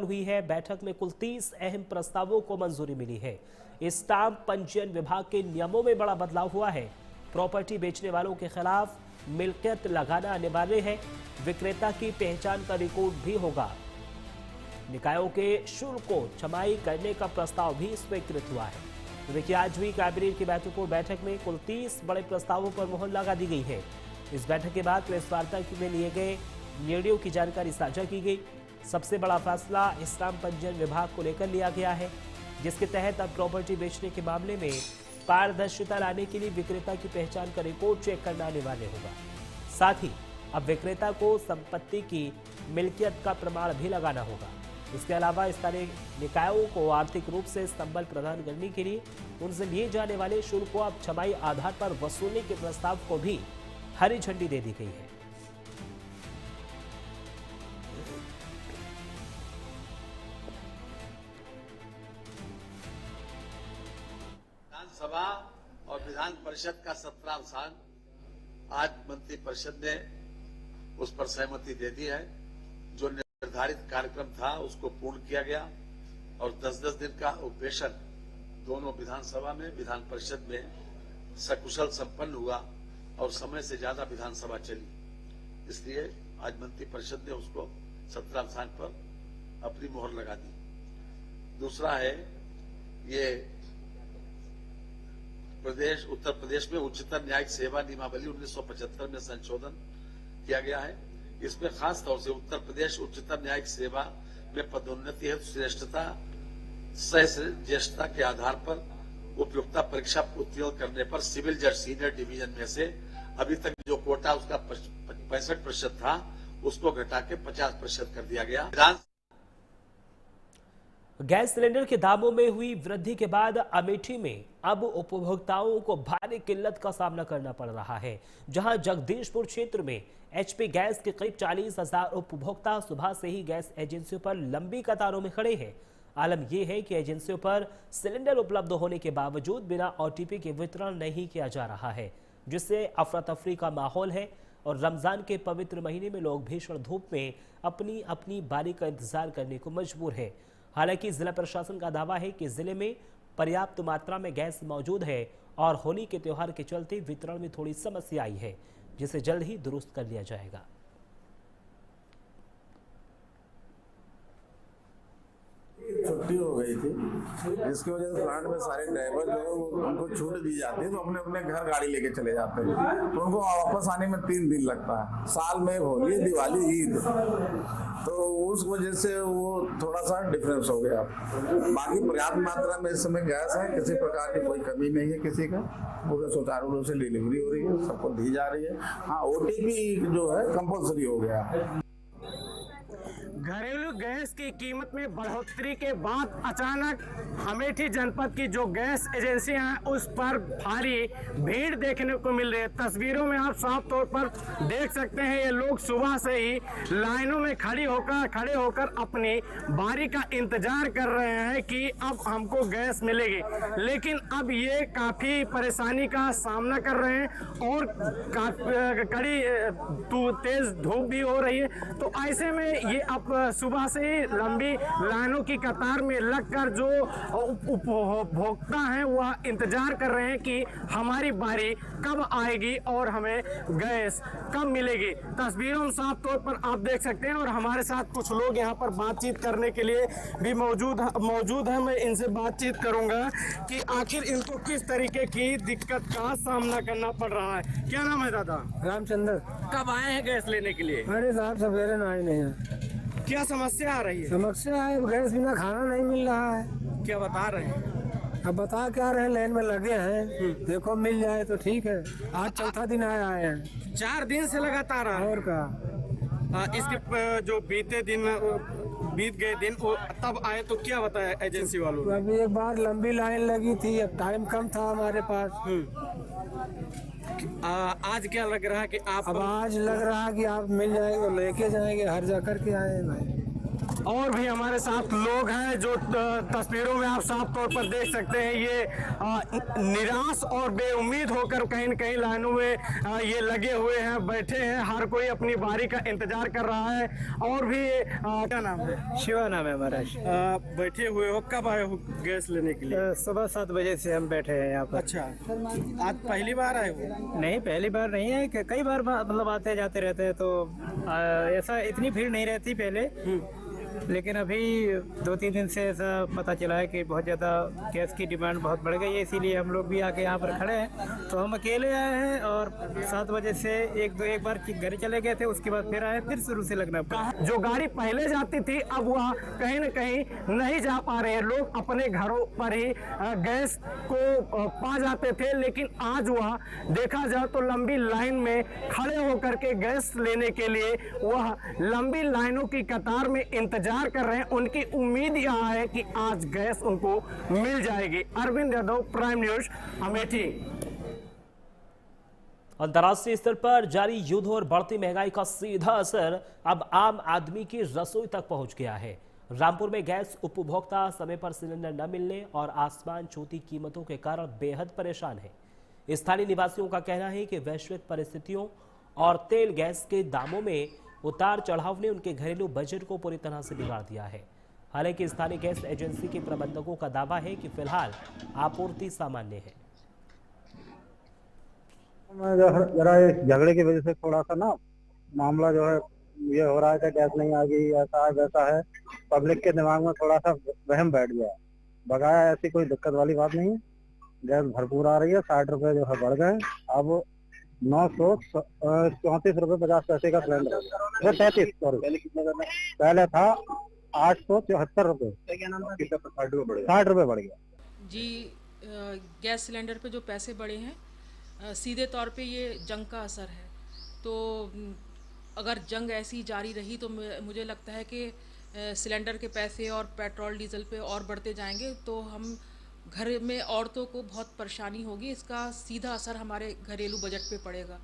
हुई है। बैठक में कुल 30 अहम प्रस्तावों को मंजूरी मिली है। स्टाम्प पंजीयन विभाग के नियमों में बड़ा बदलाव हुआ है। प्रॉपर्टी बेचने वालों के खिलाफ मिल्कियत लगाना अनिवार्य है। विक्रेता की पहचान का रिकॉर्ड भी होगा। निकायों के शुल्क को छमाई करने का प्रस्ताव भी स्वीकृत हुआ है। तो देखिए, आज हुई कैबिनेट की बैठक में कुल 30 बड़े प्रस्तावों पर मुहर लगा दी गई है। इस बैठक के बाद प्रेस वार्ता में लिए गए निर्णयों की जानकारी साझा की गई। सबसे बड़ा फैसला स्टाम्प पंजीयन विभाग को लेकर लिया गया है, जिसके तहत अब प्रॉपर्टी बेचने के मामले में पारदर्शिता लाने के लिए विक्रेता की पहचान का रिकॉर्ड चेक करना अनिवार्य होगा। साथ ही अब विक्रेता को संपत्ति की मिल्कियत का प्रमाण भी लगाना होगा। इसके अलावा स्थानीय निकायों को आर्थिक रूप से संबल प्रदान करने के लिए उनसे लिए जाने वाले शुल्क को अब छमाई आधार पर वसूलने के प्रस्ताव को भी हरी झंडी दे दी गई है। विधानसभा और विधान परिषद का 17वां आज मंत्रिपरिषद ने उस पर सहमति दे दी है। जो निर्धारित कार्यक्रम था उसको पूर्ण किया गया और 10-10 दिन का उपवेशन दोनों विधानसभा में विधान परिषद में सकुशल संपन्न हुआ और समय से ज्यादा विधानसभा चली। इसलिए आज मंत्रिपरिषद ने उसको 17वां स्थान पर अपनी मोहर लगा दी। दूसरा है ये उत्तर प्रदेश में उच्चतम न्यायिक सेवा नियमावली 1975 में संशोधन किया गया है। इसमें खास तौर से उत्तर प्रदेश उच्चतम न्यायिक सेवा में पदोन्नति हेतु श्रेष्ठता सह ज्येष्ठता के आधार पर उपयुक्तता परीक्षा उत्तीर्ण करने पर सिविल जज सीनियर डिवीजन में से अभी तक जो कोटा उसका 65% था उसको घटा के 50% कर दिया गया। गैस सिलेंडर के दामों में हुई वृद्धि के बाद अमेठी में अब उपभोक्ताओं को भारी किल्लत का सामना करना पड़ रहा है। जहां जगदीशपुर क्षेत्र में एचपी गैस के करीब 40,000 उपभोक्ता सुबह से ही गैस एजेंसियों पर लंबी कतारों में खड़े हैं। आलम यह है कि एजेंसियों पर सिलेंडर उपलब्ध होने के बावजूद बिना ओटीपी के वितरण नहीं किया जा रहा है, जिससे अफरा तफरी का माहौल है और रमजान के पवित्र महीने में लोग भीषण धूप में अपनी अपनी बारी का इंतजार करने को मजबूर है। हालांकि जिला प्रशासन का दावा है कि जिले में पर्याप्त मात्रा में गैस मौजूद है और होली के त्योहार के चलते वितरण में थोड़ी समस्या आई है, जिसे जल्द ही दुरुस्त कर लिया जाएगा। छुट्टी हो गई थी, जिसकी वजह से प्लांट में सारे ड्राइवर जो है उनको छूट दी जाती है, तो अपने अपने घर गाड़ी लेके चले जाते हैं। तो उनको वापस आने में 3 दिन लगता है। साल में होली, दिवाली, ईद, तो उस वजह से वो थोड़ा सा डिफरेंस हो गया। बाकी पर्याप्त मात्रा में इस समय गैस है, किसी प्रकार की कोई कमी नहीं है किसी का। पूरे सुचारू रूप से डिलीवरी हो रही है, सबको दी जा रही है। हाँ, ओटीपी जो है कंपल्सरी हो गया है। घरेलू गैस की कीमत में बढ़ोतरी के बाद अचानक अमेठी जनपद की जो गैस एजेंसियां हैं उस पर भारी भीड़ देखने को मिल रही है। तस्वीरों में आप साफ तौर पर देख सकते हैं, ये लोग सुबह से ही लाइनों में खड़े होकर अपनी बारी का इंतजार कर रहे हैं कि अब हमको गैस मिलेगी। लेकिन अब ये काफ़ी परेशानी का सामना कर रहे हैं और कड़ी तेज धूप भी हो रही है। तो ऐसे में ये अब सुबह से ही लंबी लाइनों की कतार में लगकर जो उपभोक्ता हैं वह इंतजार कर रहे हैं कि हमारी बारी कब आएगी और हमें गैस कब मिलेगी। तस्वीरों में साफ तौर पर आप देख सकते हैं और हमारे साथ कुछ लोग यहाँ पर बातचीत करने के लिए भी मौजूद है। मैं इनसे बातचीत करूंगा कि आखिर इनको किस तरीके की दिक्कत का सामना करना पड़ रहा है। क्या नाम है दादा? रामचंद्र। कब आए हैं गैस लेने के लिए? अरे साहब सवेरे ना आए नहीं है। क्या समस्या आ रही है? समस्या है गैस बिना खाना नहीं मिल रहा है। क्या बता रहे हैं? अब बता क्या रहे हैं, लाइन में लगे हैं। देखो मिल जाए तो ठीक है। आज चौथा दिन आए हैं। 4 दिन से लगातार और का इसके जो बीत गए दिन वो तब आए तो क्या बताया एजेंसी वालों ने? अभी एक बार लंबी लाइन लगी थी, अब टाइम कम था हमारे पास। आज क्या लग रहा है कि आप अब आज लग रहा है कि आप मिल जाएंगे, लेके जाएंगे, हर जा करके आए हैं भाई। और भी हमारे साथ लोग हैं जो तस्वीरों में आप साफ तौर पर देख सकते हैं। ये निराश और बेउम्मीद होकर कहीं न कहीं लाइनों में ये लगे हुए हैं, बैठे हैं। हर कोई अपनी बारी का इंतजार कर रहा है। और भी क्या नाम है? शिवा नाम है हमारा। बैठे हुए हो, कब आए हो गैस लेने के लिए? सुबह 7 बजे से हम बैठे हैं यहाँ पर। अच्छा, आज पहली बार आए हो? नहीं, पहली बार नहीं है, कई बार मतलब आते जाते रहते हैं, तो ऐसा इतनी भीड़ नहीं रहती पहले। लेकिन अभी 2-3 दिन से ऐसा पता चला है कि बहुत ज़्यादा गैस की डिमांड बहुत बढ़ गई है, इसीलिए हम लोग भी आके यहाँ पर खड़े हैं। तो हम अकेले आए हैं और 7 बजे से एक बार घर चले गए थे, उसके बाद फिर आए, फिर शुरू से लगना पड़ा। जो गाड़ी पहले जाती थी अब वह कहीं न कहीं नहीं जा पा रहे हैं। लोग अपने घरों पर ही गैस को पा जाते थे, लेकिन आज वह देखा जाए तो लंबी लाइन में खड़े होकर के गैस लेने के लिए वह लंबी लाइनों की कतार में इंतजार कर रहे हैं। उनकी उम्मीद यह है कि आज गैस उनको मिल जाएगी। Arvind Yadav, Prime News, Amethi. अंतर्राष्ट्रीय स्तर पर जारी युद्ध और बढ़ती महंगाई का सीधा असर अब आम आदमी की रसोई तक पहुंच गया है। रामपुर में गैस उपभोक्ता समय पर सिलेंडर न मिलने और आसमान छूती कीमतों के कारण बेहद परेशान है। स्थानीय निवासियों का कहना है कि वैश्विक परिस्थितियों और तेल गैस के दामों में उतार चढ़ाव ने उनके घरेलू बजट को पूरी तरह से बिगाड़ दिया है। हालांकि स्थानीय गैस एजेंसी के प्रबंधकों का दावा है कि फिलहाल आपूर्ति सामान्य है। जरा इस झगड़े की वजह से थोड़ा सा ना मामला जो है ये हो रहा है कि गैस नहीं आ गई, ऐसा है वैसा है। पब्लिक के दिमाग में थोड़ा सा वहम बैठ गया है। बकाया ऐसी कोई दिक्कत वाली बात नहीं है, गैस भरपूर आ रही है। 60 रुपए जो है बढ़ गए, अब 934 रुपए 50 पैसे का सिलेंडर, 33 सॉरी, पहले था 874 रुपए, 60 रुपए बढ़ गया जी। गैस सिलेंडर पे जो पैसे बढ़े हैं, सीधे तौर पे ये जंग का असर है। तो अगर जंग ऐसी जारी रही तो मुझे लगता है कि सिलेंडर के पैसे और पेट्रोल डीजल पे और बढ़ते जाएंगे, तो हम घर में औरतों को बहुत परेशानी होगी। इसका सीधा असर हमारे घरेलू बजट पे पड़ेगा।